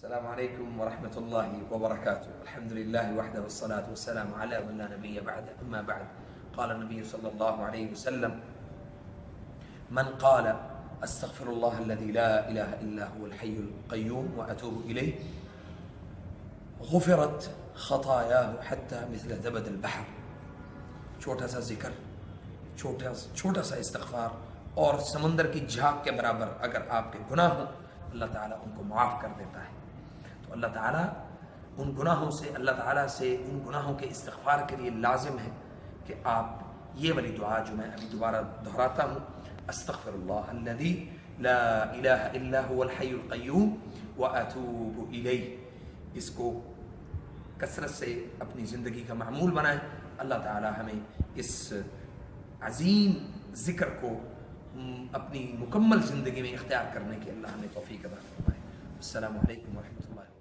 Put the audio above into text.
السلام عليكم ورحمة الله وبركاته. الحمد لله وحده والصلاة والسلام على من لا نبي بعد. أما بعد، قال النبي صلى الله عليه وسلم: من قال استغفر الله الذي لا إله إلا هو الحي القيوم وأتوب إليه غفرت خطاياه حتى مثل زبد البحر. چھوٹا سا ذکر، چھوٹا سا استغفار اور سمندر کی جھاگ کے برابر اگر آپ کے گناہ ہوں، اللہ تعالیٰ ان کو معاف کر دیتا ہے. تو اللہ تعالیٰ ان گناہوں سے، اللہ تعالیٰ سے ان گناہوں کے استغفار کے لیے لازم ہے کہ آپ یہ والی دعا جو میں ابھی دوبارہ دہراتا ہوں: استغفر اللہ الذی لا الہ الا هو الحی القیوم واتوب الیہ، اس کو کثرت سے اپنی زندگی کا معمول بنائیں. اللہ تعالیٰ ہمیں اس عظیم ذکر کو اپنی مکمل زندگی میں اختیار کرنے کی اللہ ہمیں توفیق عطا فرمائے. السلام علیکم ورحمۃ اللہ.